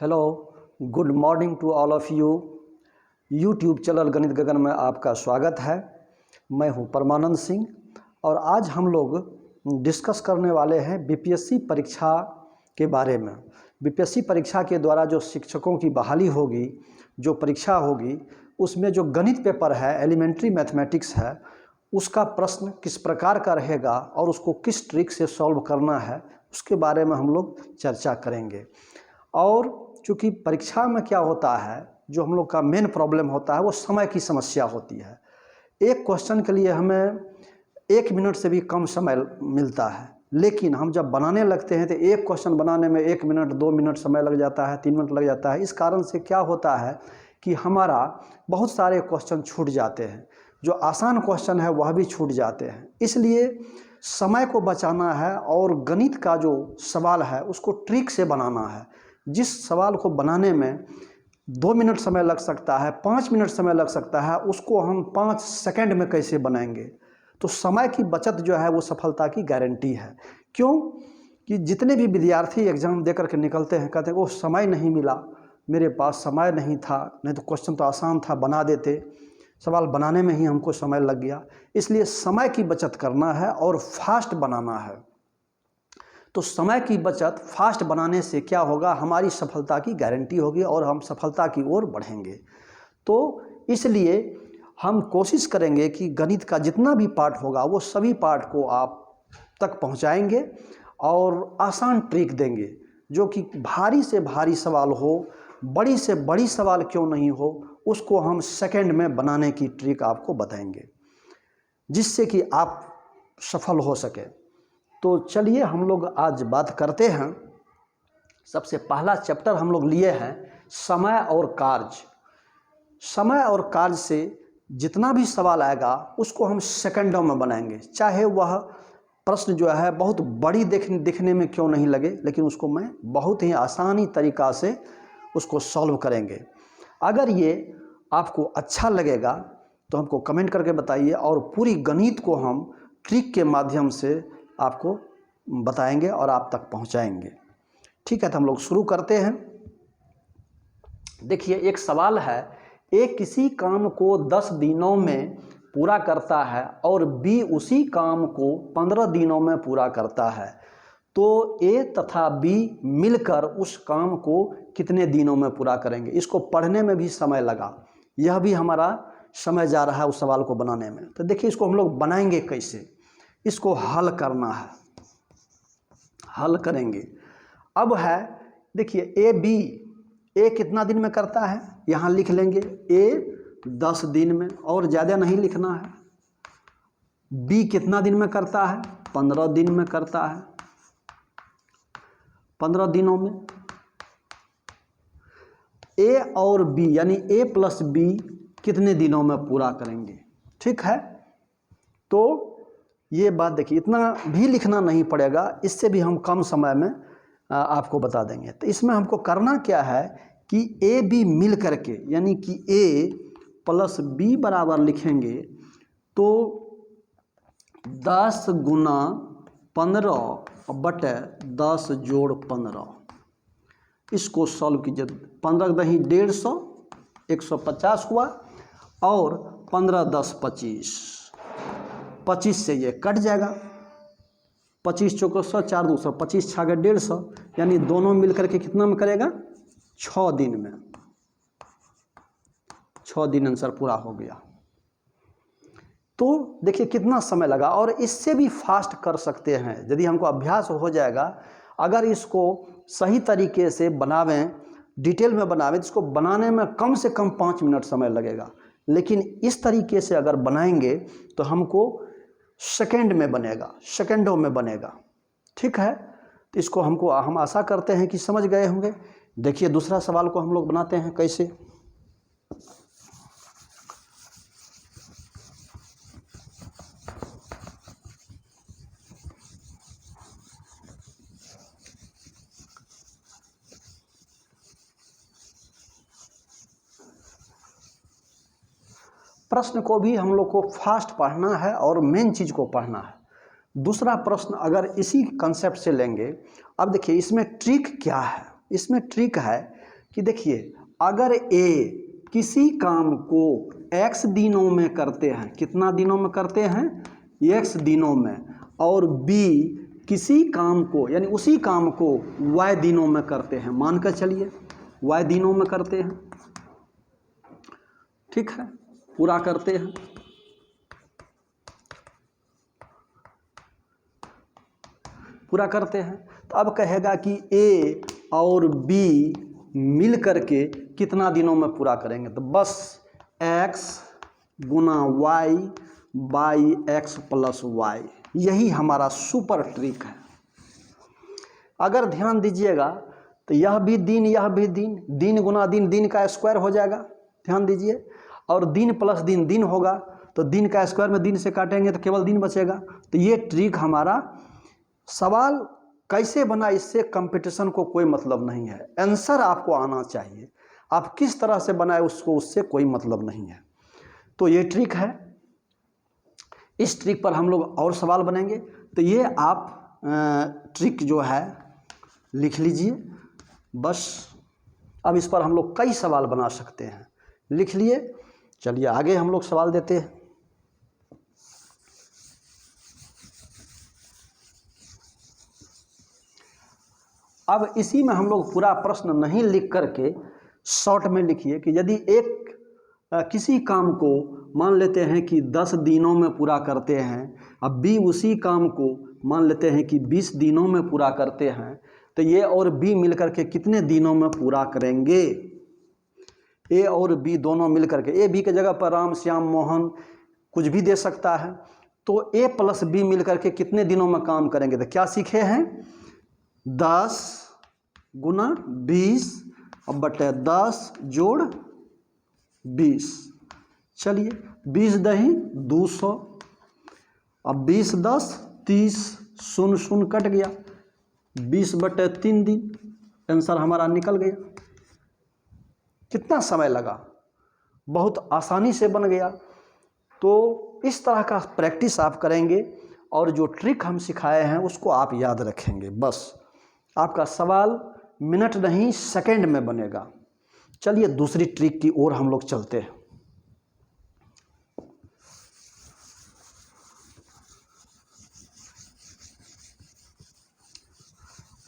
Hello, good morning to all of you. YouTube channel Ganit Gagan में आपका स्वागत है। मैं हूं परमानंद सिंह और आज हम लोग डिस्कस करने वाले हैं बीपीएससी परीक्षा के बारे में। बीपीएससी परीक्षा के द्वारा जो शिक्षकों की बहाली होगी, जो परीक्षा होगी, उसमें जो गणित पेपर है, एलिमेंट्री मैथमेटिक्स है, उसका प्रश्न किस प्रकार का रहेगा और उसको किस ट्रिक से सॉल्व करना है, उसके बारे में हम लोग चर्चा करेंगे। और चूँकि परीक्षा में क्या होता है, जो हम लोग का मेन प्रॉब्लम होता है वो समय की समस्या होती है। एक क्वेश्चन के लिए हमें 1 मिनट से भी कम समय मिलता है, लेकिन हम जब बनाने लगते हैं तो एक क्वेश्चन बनाने में 1 मिनट 2 मिनट समय लग जाता है, 3 मिनट लग जाता है। इस कारण से क्या होता है कि हमारा बहुत सारे क्वेश्चन छूट जाते हैं, जो आसान क्वेश्चन है वह भी छूट जाते हैं। इसलिए समय को बचाना है और गणित का जो सवाल है उसको ट्रिक से बनाना है। जिस सवाल को बनाने में 2 मिनट समय लग सकता है, 5 मिनट समय लग सकता है, उसको हम 5 सेकंड में कैसे बनाएंगे। तो समय की बचत जो है वो सफलता की गारंटी है। क्यों कि जितने भी विद्यार्थी एग्ज़ाम दे करके निकलते हैं, कहते हैं वो समय नहीं मिला, मेरे पास समय नहीं था, नहीं तो क्वेश्चन तो आसान था, बना देते, सवाल बनाने में ही हमको समय लग गया। इसलिए समय की बचत करना है और फास्ट बनाना है। तो समय की बचत फास्ट बनाने से क्या होगा, हमारी सफलता की गारंटी होगी और हम सफलता की ओर बढ़ेंगे। तो इसलिए हम कोशिश करेंगे कि गणित का जितना भी पार्ट होगा वो सभी पार्ट को आप तक पहुंचाएंगे और आसान ट्रिक देंगे, जो कि भारी से भारी सवाल हो, बड़ी से बड़ी सवाल क्यों नहीं हो, उसको हम सेकंड में बनाने की ट्रिक आपको बताएंगे, जिससे कि आप सफल हो सके। तो चलिए हम लोग आज बात करते हैं। सबसे पहला चैप्टर हम लोग लिए हैं समय और कार्य। समय और कार्य से जितना भी सवाल आएगा उसको हम सेकंडों में बनाएंगे, चाहे वह प्रश्न जो है बहुत बड़ी दिखने में क्यों नहीं लगे, लेकिन उसको मैं बहुत ही आसानी तरीक़ा से उसको सॉल्व करेंगे। अगर ये आपको अच्छा लगेगा तो हमको कमेंट करके बताइए और पूरी गणित को हम ट्रिक के माध्यम से आपको बताएंगे और आप तक पहुंचाएंगे। ठीक है, तो हम लोग शुरू करते हैं। देखिए, एक सवाल है, ए किसी काम को 10 दिनों में पूरा करता है और बी उसी काम को 15 दिनों में पूरा करता है, तो ए तथा बी मिलकर उस काम को कितने दिनों में पूरा करेंगे। इसको पढ़ने में भी समय लगा, यह भी हमारा समय जा रहा है उस सवाल को बनाने में। तो देखिए, इसको हम लोग बनाएंगे कैसे, इसको हल करना है, हल करेंगे। अब है, देखिए ए बी, ए कितना दिन में करता है यहाँ लिख लेंगे, ए 10 दिन में, और ज़्यादा नहीं लिखना है। बी कितना दिन में करता है, 15 दिन में करता है, 15 दिनों में। ए और बी यानी ए प्लस बी कितने दिनों में पूरा करेंगे। ठीक है, तो ये बात देखिए, इतना भी लिखना नहीं पड़ेगा, इससे भी हम कम समय में आपको बता देंगे। तो इसमें हमको करना क्या है कि ए बी मिल करके, यानी कि ए प्लस बी बराबर लिखेंगे, तो 10 गुना 15 बटे 10 जोड़ 15, इसको सॉल्व कीजिए। 15 दही 150, 150 हुआ, और 15 10 25, 25 से ये कट जाएगा, 25 चौको 100, 4 200, 25 छागे 150, यानी दोनों मिलकर के कितना में करेगा, 6 दिन में। 6 दिन आंसर पूरा हो गया। तो देखिए कितना समय लगा, और इससे भी फास्ट कर सकते हैं यदि हमको अभ्यास हो जाएगा। अगर इसको सही तरीके से बनावें, डिटेल में बनावें, तो इसको बनाने में कम से कम 5 मिनट समय लगेगा, लेकिन इस तरीके से अगर बनाएंगे तो हमको सेकंड में बनेगा, सेकंडों में बनेगा। ठीक है, तो इसको हम आशा करते हैं कि समझ गए होंगे। देखिए दूसरा सवाल को हम लोग बनाते हैं कैसे। प्रश्न को भी हम लोग को फास्ट पढ़ना है और मेन चीज़ को पढ़ना है। दूसरा प्रश्न अगर इसी कंसेप्ट से लेंगे, अब देखिए इसमें ट्रिक क्या है। इसमें ट्रिक है कि देखिए अगर ए किसी काम को x दिनों में करते हैं, कितना दिनों में करते हैं, x दिनों में, और b किसी काम को यानी उसी काम को y दिनों में करते हैं, मान कर चलिए y दिनों में करते हैं, ठीक है, पूरा करते हैं, पूरा करते हैं। तो अब कहेगा कि a और b मिल करके कितना दिनों में पूरा करेंगे, तो बस x Guna y by x plus y, यही हमारा सुपर ट्रिक है। अगर ध्यान दीजिएगा तो यह भी दिन, यह भी दिन, दिन गुना दिन, दिन का स्क्वायर हो जाएगा, ध्यान दीजिए, और दिन प्लस दिन, दिन होगा, तो दिन का स्क्वायर में दिन से काटेंगे तो केवल दिन बचेगा। तो ये ट्रिक हमारा, सवाल कैसे बना इससे कंपटीशन को कोई मतलब नहीं है, आंसर आपको आना चाहिए, आप किस तरह से बनाए उसको, उससे कोई मतलब नहीं है। तो ये ट्रिक है, इस ट्रिक पर हम लोग और सवाल बनेंगे। तो ये आप ट्रिक जो है लिख लीजिए बस। अब इस पर हम लोग कई सवाल बना सकते हैं, लिख लिए। चलिए आगे हम लोग सवाल देते हैं। अब इसी में हम लोग पूरा प्रश्न नहीं लिख करके शॉर्ट में लिखिए कि यदि किसी काम को मान लेते हैं कि 10 दिनों में पूरा करते हैं, अब बी उसी काम को मान लेते हैं कि 20 दिनों में पूरा करते हैं, तो ये और बी मिलकर के कितने दिनों में पूरा करेंगे। ए और बी दोनों मिलकर के, ए बी के जगह पर राम श्याम मोहन कुछ भी दे सकता है, तो ए प्लस बी मिलकर के कितने दिनों में काम करेंगे। तो क्या सीखे हैं, 10 गुना 20 अब बटे 10 जोड़ 20, चलिए 20 दही 200, अब 20 10 30, शून्य शून्य कट गया, 20 बटे 3 दिन, आंसर हमारा निकल गया। कितना समय लगा, बहुत आसानी से बन गया। तो इस तरह का प्रैक्टिस आप करेंगे और जो ट्रिक हम सिखाए हैं उसको आप याद रखेंगे, बस आपका सवाल मिनट नहीं सेकंड में बनेगा। चलिए दूसरी ट्रिक की ओर हम लोग चलते हैं।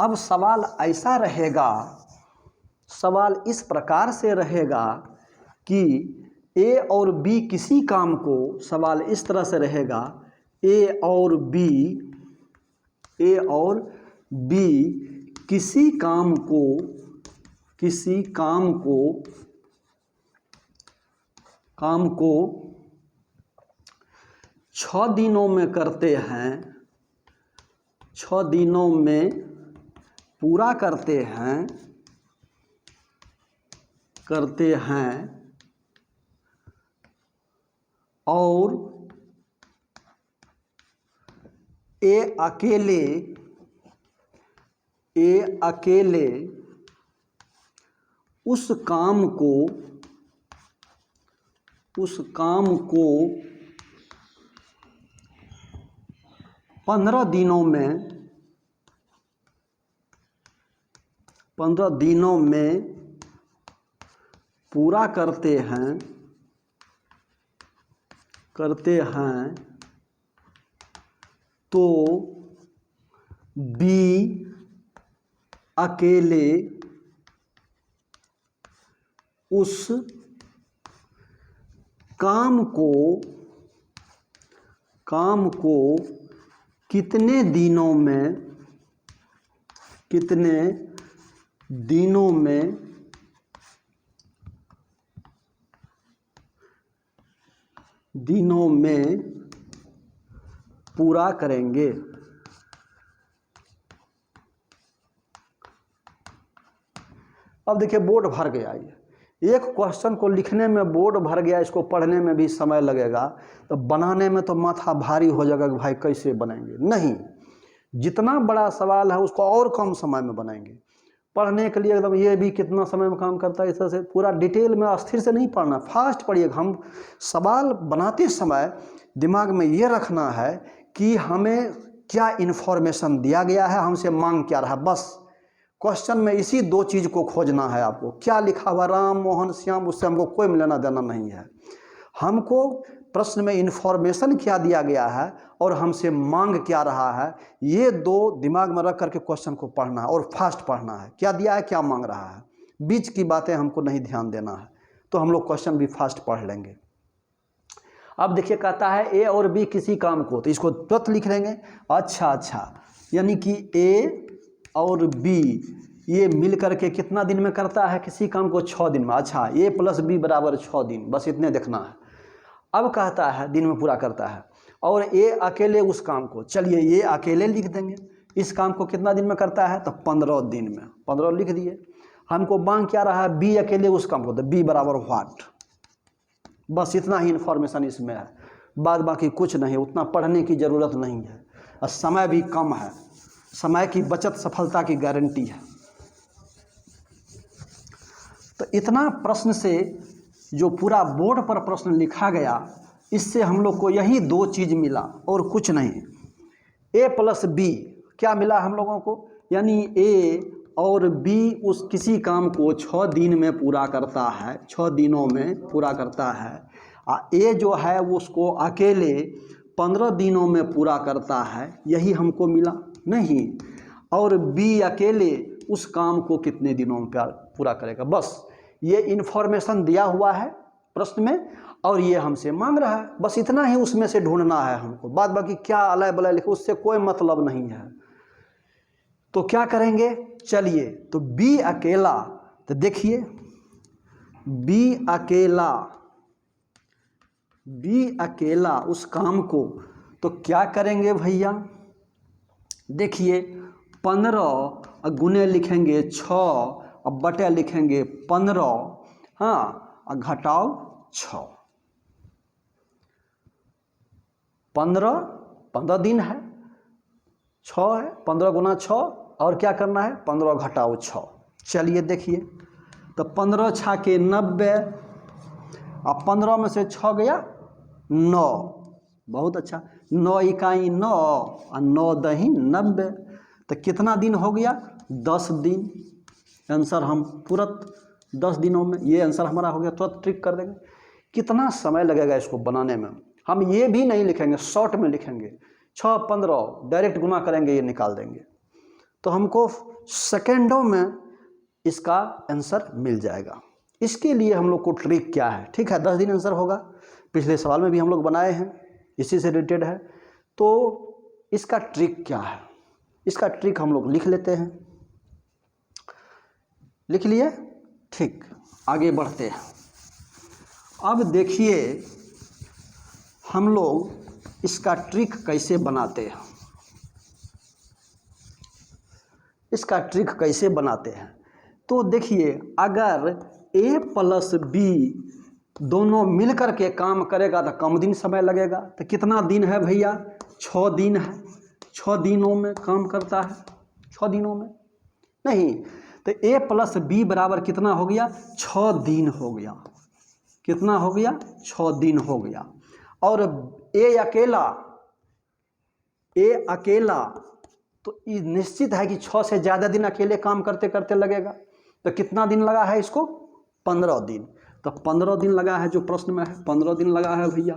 अब सवाल ऐसा रहेगा, सवाल इस प्रकार से रहेगा कि ए और बी किसी काम को, सवाल इस तरह से रहेगा, ए और बी किसी काम को 6 दिनों में करते हैं, 6 दिनों में पूरा करते हैं और ए अकेले उस काम को 15 दिनों में पूरा करते हैं, तो बी अकेले उस काम को कितने दिनों में पूरा करेंगे। अब देखिए बोर्ड भर गया, ये एक क्वेश्चन को लिखने में बोर्ड भर गया, इसको पढ़ने में भी समय लगेगा, तो बनाने में तो माथा भारी हो जाएगा कि भाई कैसे बनाएंगे। नहीं, जितना बड़ा सवाल है उसको और कम समय में बनाएंगे। पढ़ने के लिए एकदम ये भी कितना समय में काम करता है, इस तरह से पूरा डिटेल में अस्थिर से नहीं पढ़ना, फास्ट पढ़िएगा। हम सवाल बनाते समय दिमाग में ये रखना है कि हमें क्या इन्फॉर्मेशन दिया गया है, हमसे मांग क्या रहा, बस क्वेश्चन में इसी दो चीज़ को खोजना है आपको। क्या लिखा हुआ राम मोहन श्याम, उससे हमको कोई लेना देना नहीं है। हमको प्रश्न में इन्फॉर्मेशन क्या दिया गया है और हमसे मांग क्या रहा है, ये दो दिमाग में रख करके क्वेश्चन को पढ़ना है और फास्ट पढ़ना है। क्या दिया है, क्या मांग रहा है, बीच की बातें हमको नहीं ध्यान देना है, तो हम लोग क्वेश्चन भी फास्ट पढ़ लेंगे। अब देखिए कहता है ए और बी किसी काम को, तो इसको तुरंत लिख लेंगे। अच्छा, यानी कि ए और बी ये मिल करके कितना दिन में करता है किसी काम को, 6 दिन में। अच्छा, ए प्लस बी बराबर 6 दिन, बस इतने देखना है। अब कहता है दिन में पूरा करता है, और ए अकेले उस काम को, चलिए ये अकेले लिख देंगे। इस काम को कितना दिन में करता है, तो 15 दिन में, 15 लिख दिए। हमको मांग क्या रहा है, बी अकेले उस काम को, तो बी बराबर व्हाट, बस इतना ही इन्फॉर्मेशन इसमें है, बाद बाकी कुछ नहीं, उतना पढ़ने की ज़रूरत नहीं है। और समय भी कम है, समय की बचत सफलता की गारंटी है। तो इतना प्रश्न से जो पूरा बोर्ड पर प्रश्न लिखा गया, इससे हम लोग को यही दो चीज़ मिला और कुछ नहीं। ए प्लस बी क्या मिला हम लोगों को, यानी ए और बी उस किसी काम को 6 दिन में पूरा करता है, 6 दिनों में पूरा करता है। ए जो है उसको अकेले 15 दिनों में पूरा करता है, यही हमको मिला नहीं। और बी अकेले उस काम को कितने दिनों में पूरा करेगा, बस ये इन्फॉर्मेशन दिया हुआ है प्रश्न में, और ये हमसे मांग रहा है, बस इतना ही उसमें से ढूंढना है हमको। बाद बाकी क्या अलाय बलाय लिखे, उससे कोई मतलब नहीं है। तो क्या करेंगे, चलिए, तो बी अकेला, तो देखिए बी अकेला उस काम को, तो क्या करेंगे भैया, देखिए 15 गुने लिखेंगे 6, अब बटे लिखेंगे 15, हाँ, और घटाओ 6, 15 दिन है, 6 है, 15 गुना 6, और क्या करना है, 15 घटाओ 6। चलिए देखिए, तो 15 6 के 90, अब 15 में से 6 गया 9, बहुत अच्छा, 9 इकाई 9 और 9 दही 90, तो कितना दिन हो गया, 10 दिन। आंसर हम तुरंत 10 दिनों में, ये आंसर हमारा हो गया, तुरंत ट्रिक कर देंगे। कितना समय लगेगा इसको बनाने में, हम ये भी नहीं लिखेंगे, शॉर्ट में लिखेंगे, 6 15 डायरेक्ट गुना करेंगे, ये निकाल देंगे, तो हमको सेकेंडों में इसका आंसर मिल जाएगा। इसके लिए हम लोग को ट्रिक क्या है, ठीक है, 10 दिन आंसर होगा, पिछले सवाल में भी हम लोग बनाए हैं, इसी से रिलेटेड है। तो इसका ट्रिक क्या है, इसका ट्रिक हम लोग लिख लेते हैं। लिख लिए, ठीक, आगे बढ़ते हैं। अब देखिए हम लोग इसका ट्रिक कैसे बनाते हैं, इसका ट्रिक कैसे बनाते हैं। तो देखिए, अगर ए प्लस बी दोनों मिलकर के काम करेगा तो कम दिन समय लगेगा। तो कितना दिन है भैया, 6 दिन है, 6 दिनों में काम करता है, 6 दिनों में नहीं, तो ए प्लस बी बराबर कितना हो गया, 6 दिन हो गया। कितना हो गया, 6 दिन हो गया। और ए अकेला तो ये निश्चित है कि 6 से ज़्यादा दिन अकेले काम करते करते लगेगा। तो कितना दिन लगा है इसको, 15 दिन। तो 15 दिन लगा है, जो प्रश्न में है 15 दिन लगा है भैया।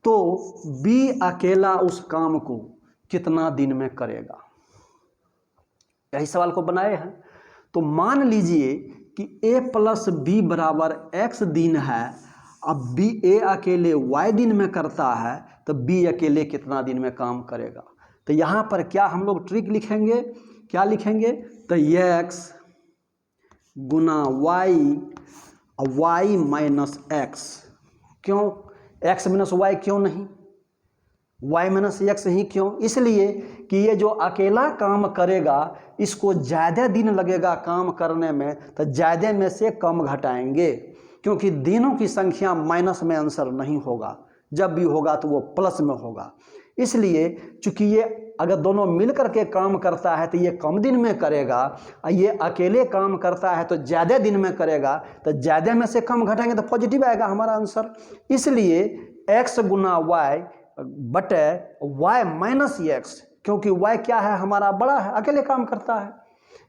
तो बी अकेला उस काम को कितना दिन में करेगा, यही सवाल को बनाए हैं। तो मान लीजिए कि ए प्लस बी बराबर x दिन है, अब बी ए अकेले y दिन में करता है, तो बी अकेले कितना दिन में काम करेगा। तो यहाँ पर क्या हम लोग ट्रिक लिखेंगे, क्या लिखेंगे, तो x गुना y और y माइनस x। क्यों x माइनस y क्यों नहीं, y माइनस x ही क्यों, इसलिए कि ये जो अकेला काम करेगा इसको ज़्यादा दिन लगेगा काम करने में, तो ज़्यादा में से कम घटाएंगे, क्योंकि दिनों की संख्या माइनस में आंसर नहीं होगा, जब भी होगा तो वो प्लस में होगा। इसलिए चूंकि ये अगर दोनों मिल करके काम करता है तो ये कम दिन में करेगा, और ये अकेले काम करता है तो ज़्यादा दिन में करेगा, तो ज़्यादा में से कम घटाएंगे तो पॉजिटिव आएगा हमारा आंसर। इसलिए x गुना y बटे y माइनस x, क्योंकि y क्या है हमारा, बड़ा है, अकेले काम करता है।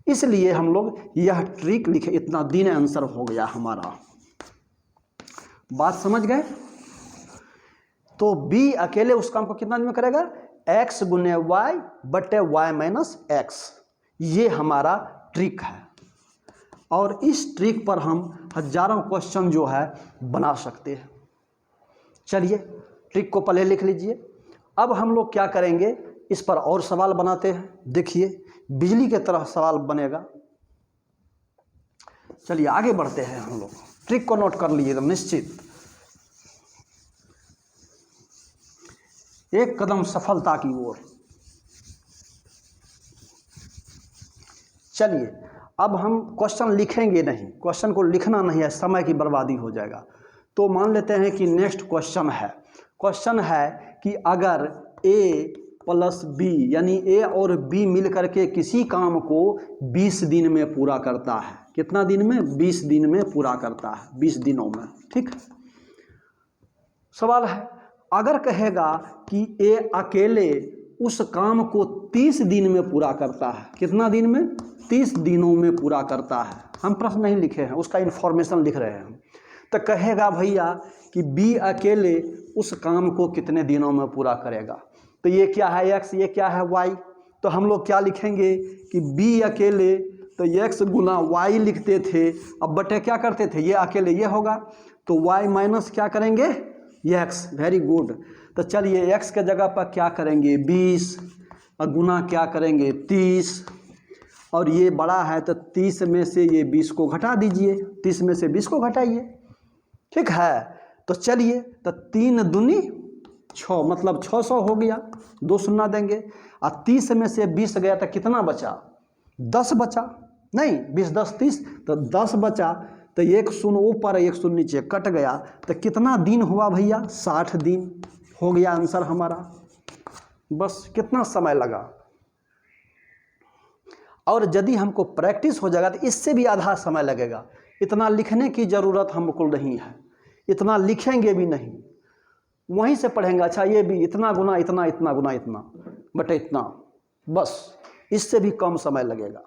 इसलिए हम लोग यह ट्रिक लिखे, इतना दिन आंसर हो गया हमारा। बात समझ गए? तो बी अकेले उस काम को कितना दिन में करेगा? x गुने y बटे y माइनस एक्स। ये हमारा ट्रिक है और इस ट्रिक पर हम हजारों क्वेश्चन जो है बना सकते हैं। चलिए ट्रिक को पहले लिख लीजिए। अब हम लोग क्या करेंगे, इस पर और सवाल बनाते हैं। देखिए बिजली के तरह सवाल बनेगा। चलिए आगे बढ़ते हैं हम लोग। ट्रिक को नोट कर लीजिए निश्चित। एक कदम सफलता की ओर। चलिए अब हम क्वेश्चन लिखेंगे नहीं, क्वेश्चन को लिखना नहीं है, समय की बर्बादी हो जाएगा। तो मान लेते हैं कि नेक्स्ट क्वेश्चन है। क्वेश्चन है कि अगर ए प्लस बी यानी ए और बी मिल करके किसी काम को 20 दिन में पूरा करता है। कितना दिन में? 20 दिन में पूरा करता है, 20 दिनों में। ठीक, सवाल है अगर कहेगा कि ए अकेले उस काम को 30 दिन में पूरा करता है। कितना दिन में? 30 दिनों में पूरा करता है। हम प्रश्न नहीं लिखे हैं, उसका इन्फॉर्मेशन लिख रहे हैं। तो कहेगा भैया कि बी अकेले उस काम को कितने दिनों में पूरा करेगा। तो ये क्या है x, ये क्या है y। तो हम लोग क्या लिखेंगे कि b अकेले, तो x गुना y लिखते थे, अब बटे क्या करते थे, ये अकेले ये होगा, तो y माइनस क्या करेंगे, x। Very good. तो चलिए x के जगह पर क्या करेंगे 20 और गुना क्या करेंगे 30, और ये बड़ा है तो 30 में से ये 20 को घटा दीजिए, 30 में से 20 को घटाइए। ठीक है, तो चलिए तो 3 दूनी 6 मतलब 600 हो गया, 2 शून्य देंगे। और 30 में से 20 गया तो कितना बचा? 10 बचा, नहीं 20 10 30, तो 10 बचा। तो एक शून्य ऊपर एक शून्य नीचे कट गया, तो कितना दिन हुआ भैया? 60 दिन हो गया आंसर हमारा। बस कितना समय लगा। और यदि हमको प्रैक्टिस हो जाएगा तो इससे भी आधा समय लगेगा। इतना लिखने की ज़रूरत हमको नहीं है, इतना लिखेंगे भी नहीं, वहीं से पढ़ेंगे। अच्छा ये भी इतना गुना इतना, इतना गुना इतना बटे इतना, बस इससे भी कम समय लगेगा।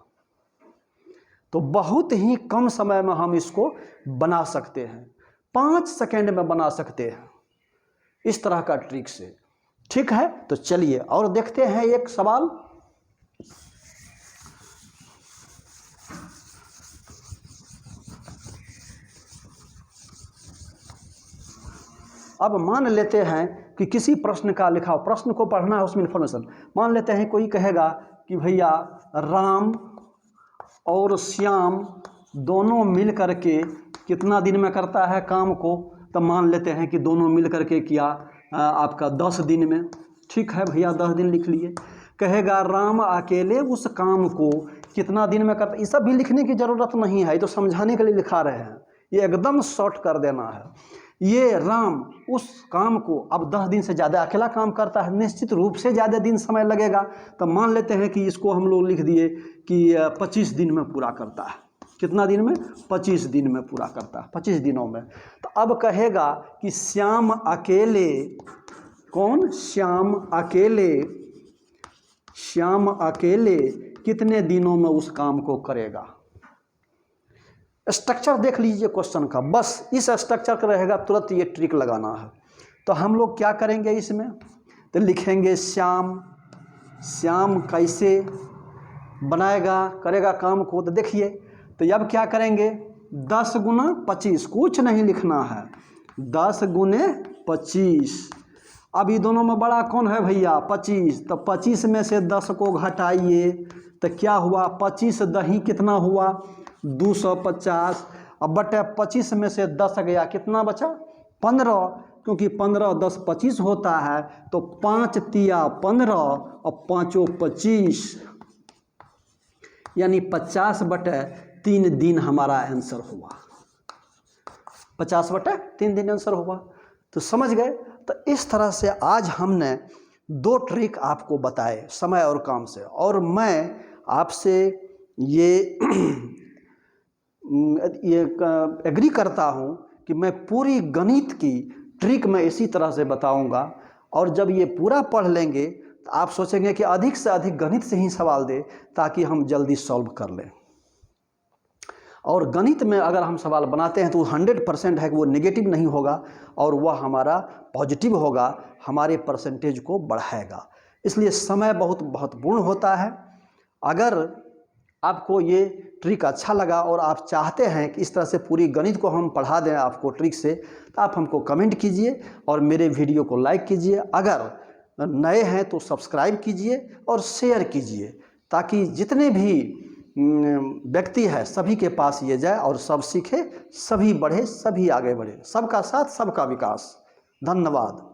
तो बहुत ही कम समय में हम इसको बना सकते हैं, 5 सेकेंड में बना सकते हैं इस तरह का ट्रिक से। ठीक है, तो चलिए और देखते हैं एक सवाल। अब मान लेते हैं कि किसी प्रश्न का लिखा, प्रश्न को पढ़ना है, उसमें इन्फॉर्मेशन। मान लेते हैं कोई कहेगा कि भैया राम और श्याम दोनों मिल करके कितना दिन में करता है काम को। तो मान लेते हैं कि दोनों मिल करके किया आपका 10 दिन में। ठीक है भैया 10 दिन लिख लिए। कहेगा राम अकेले उस काम को कितना दिन में करता। ये सब भी लिखने की ज़रूरत नहीं है, ये तो समझाने के लिए लिखा रहे हैं, ये एकदम शॉर्ट कर देना है। ये राम उस काम को अब 10 दिन से ज़्यादा अकेला काम करता है, निश्चित रूप से ज़्यादा दिन समय लगेगा। तो मान लेते हैं कि इसको हम लोग लिख दिए कि 25 दिन में पूरा करता है। कितना दिन में? 25 दिन में पूरा करता है, 25 दिनों में। तो अब कहेगा कि श्याम अकेले, कौन? श्याम अकेले कितने दिनों में उस काम को करेगा। स्ट्रक्चर देख लीजिए क्वेश्चन का, बस इस स्ट्रक्चर का रहेगा, तुरंत ये ट्रिक लगाना है। तो हम लोग क्या करेंगे इसमें, तो लिखेंगे श्याम कैसे बनाएगा, करेगा काम को। तो देखिए तो अब क्या करेंगे 10 गुना 25, कुछ नहीं लिखना है, 10 गुने 25। अब ये दोनों में बड़ा कौन है भैया? 25। तो 25 में से 10 को घटाइए तो क्या हुआ? 25 दही कितना हुआ? 250। अब बटे 25 में से 10 गया, कितना बचा? 15, क्योंकि 15 10 25 होता है। तो 5 तिया 15 और 5 25, यानी 50 बटे 3 दिन हमारा आंसर हुआ। 50 बटे 3 दिन आंसर हुआ। तो समझ गए। तो इस तरह से आज हमने 2 ट्रिक आपको बताए समय और काम से, और मैं आपसे ये एग्री करता हूँ कि मैं पूरी गणित की ट्रिक में इसी तरह से बताऊँगा। और जब ये पूरा पढ़ लेंगे तो आप सोचेंगे कि अधिक से अधिक गणित से ही सवाल दे ताकि हम जल्दी सॉल्व कर लें। और गणित में अगर हम सवाल बनाते हैं तो 100% है कि वो नेगेटिव नहीं होगा और वह हमारा पॉजिटिव होगा, हमारे परसेंटेज को बढ़ाएगा। इसलिए समय बहुत महत्वपूर्ण होता है। अगर आपको ये ट्रिक अच्छा लगा और आप चाहते हैं कि इस तरह से पूरी गणित को हम पढ़ा दें आपको ट्रिक से, तो आप हमको कमेंट कीजिए और मेरे वीडियो को लाइक कीजिए। अगर नए हैं तो सब्सक्राइब कीजिए और शेयर कीजिए ताकि जितने भी व्यक्ति है सभी के पास ये जाए और सब सीखे, सभी बढ़े, सभी आगे बढ़े। सबका साथ सबका विकास। धन्यवाद।